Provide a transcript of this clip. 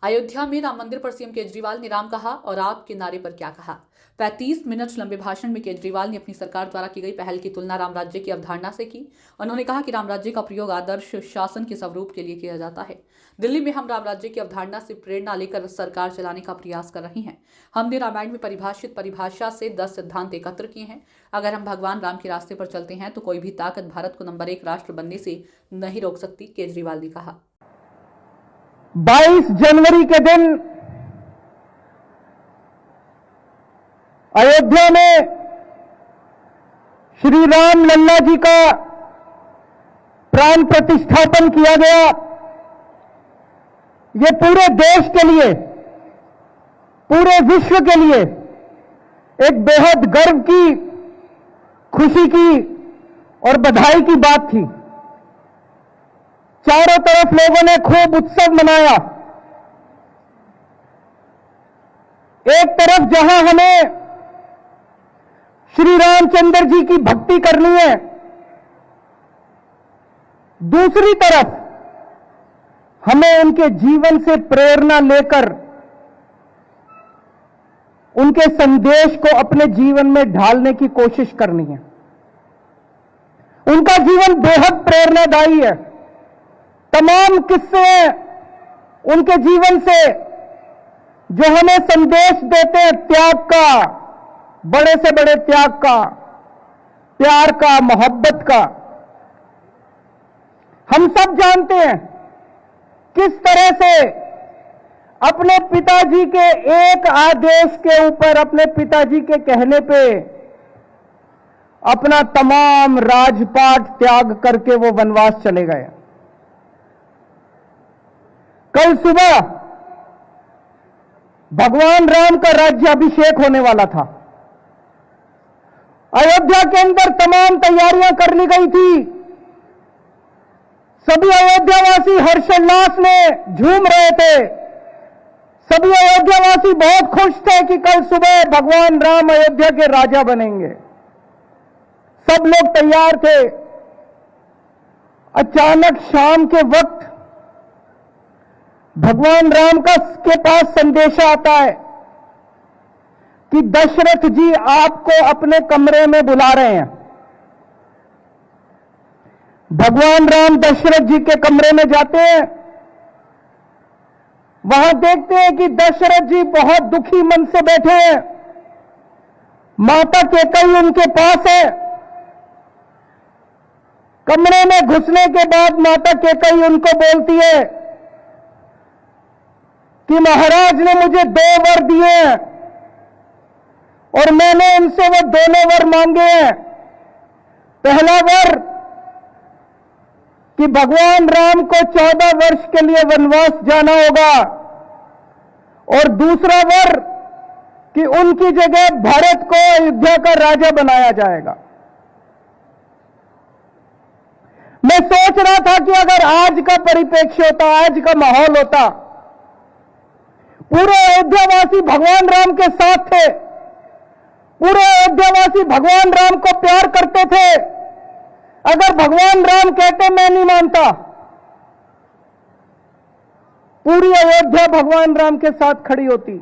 अयोध्या में राम मंदिर पर सीएम केजरीवाल ने राम कहा और आप के नारे पर क्या कहा। 35 मिनट लंबे भाषण में केजरीवाल ने अपनी सरकार द्वारा की गई पहल की तुलना राम राज्य की अवधारणा से की। उन्होंने कहा कि राम राज्य का प्रयोग आदर्श शासन के स्वरूप के लिए किया जाता है। दिल्ली में हम राम राज्य की अवधारणा से प्रेरणा लेकर सरकार चलाने का प्रयास कर रहे हैं। हमने रामायण में परिभाषित परिभाषा से 10 सिद्धांत एकत्र किए हैं। अगर हम भगवान राम के रास्ते पर चलते हैं तो कोई भी ताकत भारत को नंबर 1 राष्ट्र बनने से नहीं रोक सकती, केजरीवाल ने कहा। 22 जनवरी के दिन अयोध्या में श्री राम लल्ला जी का प्राण प्रतिष्ठापन किया गया। ये पूरे देश के लिए, पूरे विश्व के लिए एक बेहद गर्व की, खुशी की और बधाई की बात थी। चारों तरफ लोगों ने खूब उत्सव मनाया। एक तरफ जहां हमें श्री रामचंद्र जी की भक्ति करनी है, दूसरी तरफ हमें उनके जीवन से प्रेरणा लेकर उनके संदेश को अपने जीवन में ढालने की कोशिश करनी है। उनका जीवन बेहद प्रेरणादायी है। तमाम किस्से उनके जीवन से जो हमें संदेश देते हैं त्याग का, बड़े से बड़े त्याग का, प्यार का, मोहब्बत का। हम सब जानते हैं किस तरह से अपने पिताजी के एक आदेश के ऊपर, अपने पिताजी के कहने पे अपना तमाम राजपाट त्याग करके वो वनवास चले गए। कल सुबह भगवान राम का राज्याभिषेक होने वाला था। अयोध्या के अंदर तमाम तैयारियां कर ली गई थी। सभी अयोध्यावासी हर्षोल्लास में झूम रहे थे। सभी अयोध्यावासी बहुत खुश थे कि कल सुबह भगवान राम अयोध्या के राजा बनेंगे। सब लोग तैयार थे। अचानक शाम के वक्त भगवान राम के पास संदेशा आता है कि दशरथ जी आपको अपने कमरे में बुला रहे हैं। भगवान राम दशरथ जी के कमरे में जाते हैं। वहां देखते हैं कि दशरथ जी बहुत दुखी मन से बैठे हैं। माता कैकेयी उनके पास है। कमरे में घुसने के बाद माता कैकेयी उनको बोलती है कि महाराज ने मुझे 2 वर दिए हैं और मैंने उनसे वो दोनों वर मांगे हैं। पहला वर कि भगवान राम को 14 वर्ष के लिए वनवास जाना होगा और दूसरा वर कि उनकी जगह भरत को अयोध्या का राजा बनाया जाएगा। मैं सोच रहा था कि अगर आज का परिप्रेक्ष्य होता, आज का माहौल होता, पूरे अयोध्यावासी भगवान राम के साथ थे, पूरे अयोध्यावासी भगवान राम को प्यार करते थे। अगर भगवान राम कहते मैं नहीं मानता, पूरी अयोध्या भगवान राम के साथ खड़ी होती।